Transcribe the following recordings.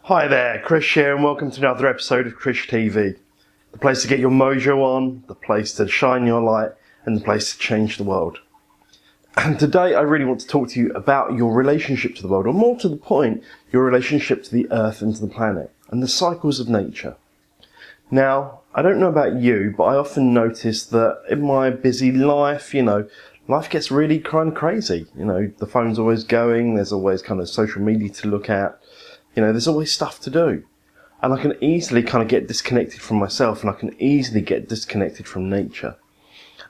Hi there, Krish here, and welcome to another episode of Krish TV. The place to get your mojo on, the place to shine your light, and the place to change the world. And today I really want to talk to you about your relationship to the world, or more to the point, your relationship to the earth and to the planet, and the cycles of nature. Now, I don't know about you, but I often notice that in my busy life, life gets really kind of crazy. The phone's always going, there's always kind of social media to look at, there's always stuff to do. And I can easily kind of get disconnected from myself, and I can easily get disconnected from nature.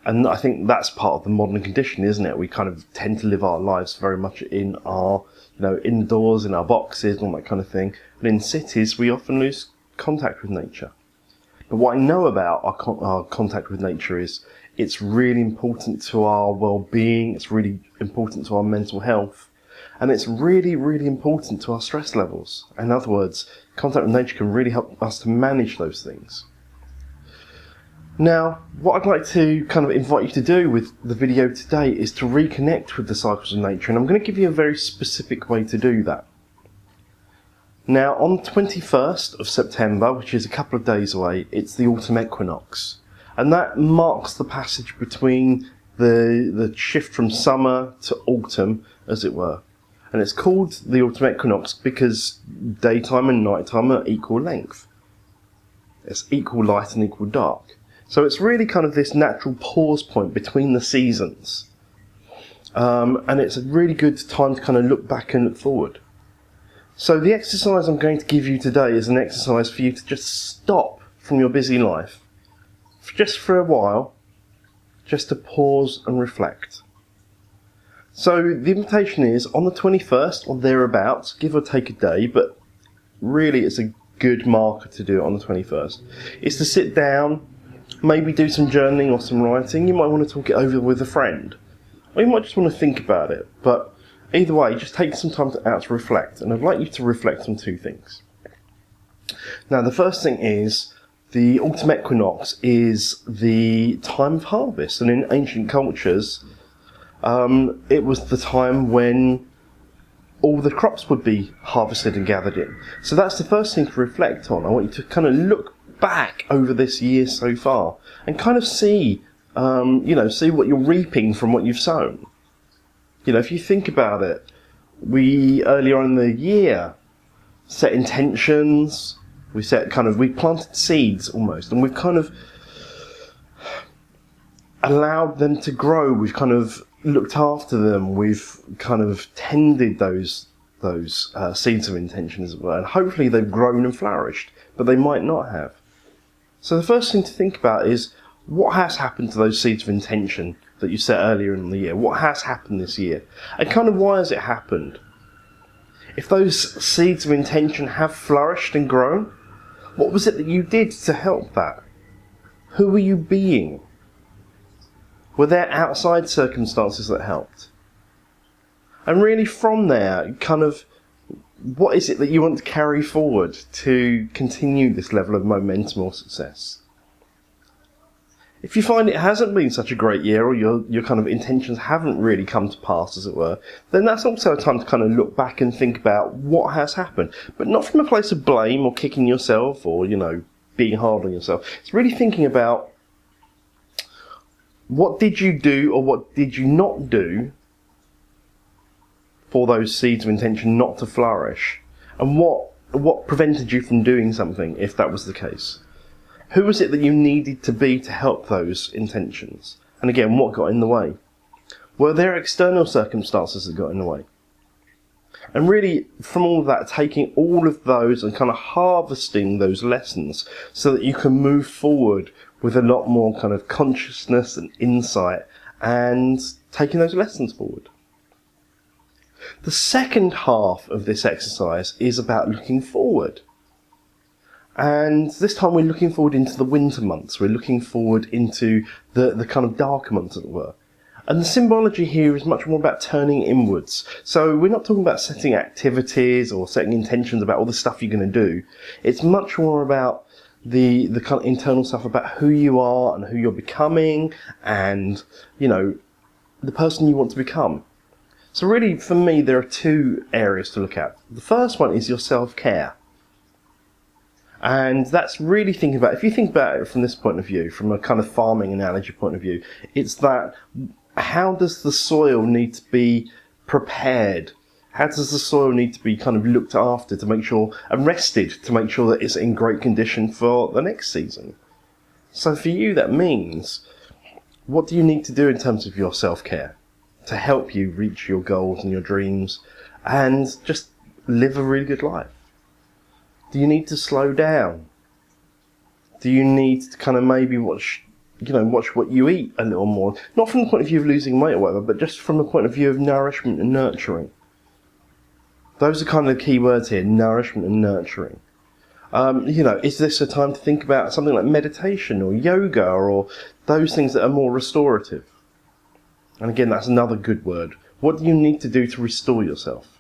And I think that's part of the modern condition, isn't it? We kind of tend to live our lives very much in our, indoors, in our boxes, and all that kind of thing. But in cities, we often lose contact with nature. But what I know about our contact with nature is it's really important to our well-being, it's really important to our mental health, and it's really, really important to our stress levels. In other words, contact with nature can really help us to manage those things. Now, what I'd like to kind of invite you to do with the video today is to reconnect with the cycles of nature, and I'm going to give you a very specific way to do that. Now, on the 21st of September, which is a couple of days away, it's the Autumn Equinox, and that marks the passage between the shift from summer to autumn, as it were. And it's called the Autumn Equinox because daytime and nighttime are equal length. It's equal light and equal dark. So it's really kind of this natural pause point between the seasons. And it's a really good time to kind of look back and look forward. So the exercise I'm going to give you today is an exercise for you to just stop from your busy life, just for a while, just to pause and reflect. So the invitation is on the 21st or thereabouts, give or take a day, but really it's a good marker to do it on the 21st. It's to sit down, maybe do some journaling or some writing. You might want to talk it over with a friend, or you might just want to think about it. But either way, just take some time out to reflect, and I'd like you to reflect on two things. Now, the first thing is the autumn equinox is the time of harvest, and in ancient cultures, it was the time when all the crops would be harvested and gathered in. So that's the first thing to reflect on. I want you to kind of look back over this year so far and kind of see, see what you're reaping from what you've sown. If you think about it, we earlier on in the year set intentions, we planted seeds almost, and we've kind of allowed them to grow. We've kind of looked after them. We've kind of tended those seeds of intention, as it were, and hopefully they've grown and flourished, but they might not have. So the first thing to think about is what has happened to those seeds of intention that you set earlier in the year. What has happened this year, and kind of why has it happened? If those seeds of intention have flourished and grown, what was it that you did to help that? Who were you being? Were there outside circumstances that helped? And really from there, kind of, what is it that you want to carry forward to continue this level of momentum or success? If you find it hasn't been such a great year, or your kind of intentions haven't really come to pass, as it were, then that's also a time to kind of look back and think about what has happened. But not from a place of blame or kicking yourself or, being hard on yourself. It's really thinking about what did you do or what did you not do for those seeds of intention not to flourish? And what prevented you from doing something if that was the case? Who was it that you needed to be to help those intentions? And again, what got in the way? Were there external circumstances that got in the way? And really, from all of that, taking all of those and kind of harvesting those lessons so that you can move forward with a lot more kind of consciousness and insight and taking those lessons forward. The second half of this exercise is about looking forward. And this time we're looking forward into the winter months. We're looking forward into the kind of darker months, as it were. And the symbology here is much more about turning inwards. So we're not talking about setting activities or setting intentions about all the stuff you're going to do. It's much more about the kind of internal stuff about who you are and who you're becoming and, the person you want to become. So really, for me, there are two areas to look at. The first one is your self-care. And that's really thinking about, if you think about it from this point of view, from a kind of farming analogy point of view, it's that how does the soil need to be prepared? How does the soil need to be kind of looked after to make sure, and rested to make sure that it's in great condition for the next season? So for you, that means, what do you need to do in terms of your self-care to help you reach your goals and your dreams and just live a really good life? Do you need to slow down? Do you need to kind of maybe watch what you eat a little more? Not from the point of view of losing weight or whatever, but just from the point of view of nourishment and nurturing. Those are kind of the key words here, nourishment and nurturing. Is this a time to think about something like meditation or yoga or those things that are more restorative? And again, that's another good word. What do you need to do to restore yourself?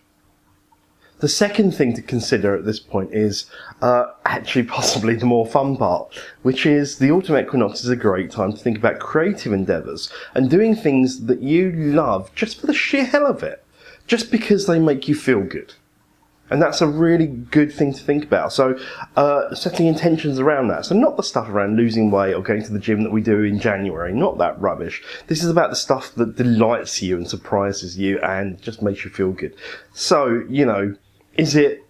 The second thing to consider at this point is actually possibly the more fun part, which is the autumn equinox is a great time to think about creative endeavours and doing things that you love just for the sheer hell of it, just because they make you feel good. And that's a really good thing to think about. So setting intentions around that. So not the stuff around losing weight or going to the gym that we do in January, not that rubbish. This is about the stuff that delights you and surprises you and just makes you feel good. So, is it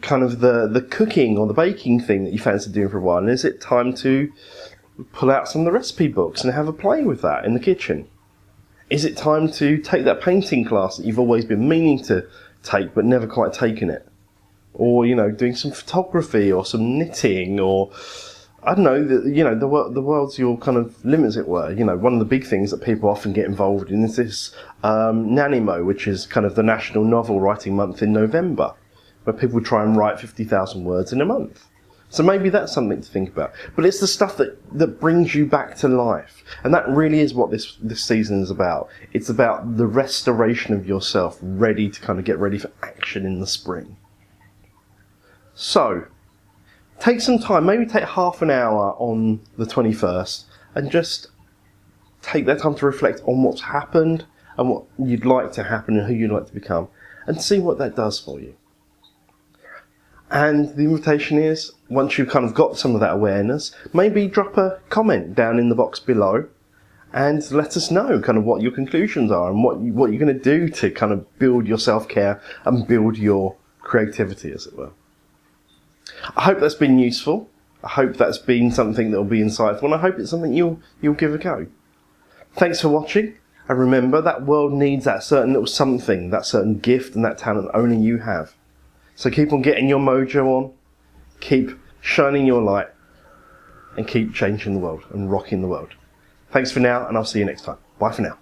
kind of the cooking or the baking thing that you fancy doing for a while? And is it time to pull out some of the recipe books and have a play with that in the kitchen? Is it time to take that painting class that you've always been meaning to take but never quite taken it? Or, doing some photography or some knitting or, I don't know, the world's your kind of limit, as it were. One of the big things that people often get involved in is this NaNoWriMo, which is kind of the National Novel Writing Month in November, where people try and write 50,000 words in a month. So maybe that's something to think about. But it's the stuff that brings you back to life. And that really is what this season is about. It's about the restoration of yourself, ready to kind of get ready for action in the spring. So, take some time, maybe take half an hour on the 21st, and just take that time to reflect on what's happened and what you'd like to happen and who you'd like to become, and see what that does for you. And the invitation is, once you've kind of got some of that awareness, maybe drop a comment down in the box below and let us know kind of what your conclusions are and what you're going to do to kind of build your self-care and build your creativity, as it were. I hope that's been useful. I hope that's been something that will be insightful, and I hope it's something you'll give a go. Thanks for watching, and remember, that world needs that certain little something, that certain gift and that talent that only you have. So keep on getting your mojo on, keep shining your light, and keep changing the world and rocking the world. Thanks for now, and I'll see you next time. Bye for now.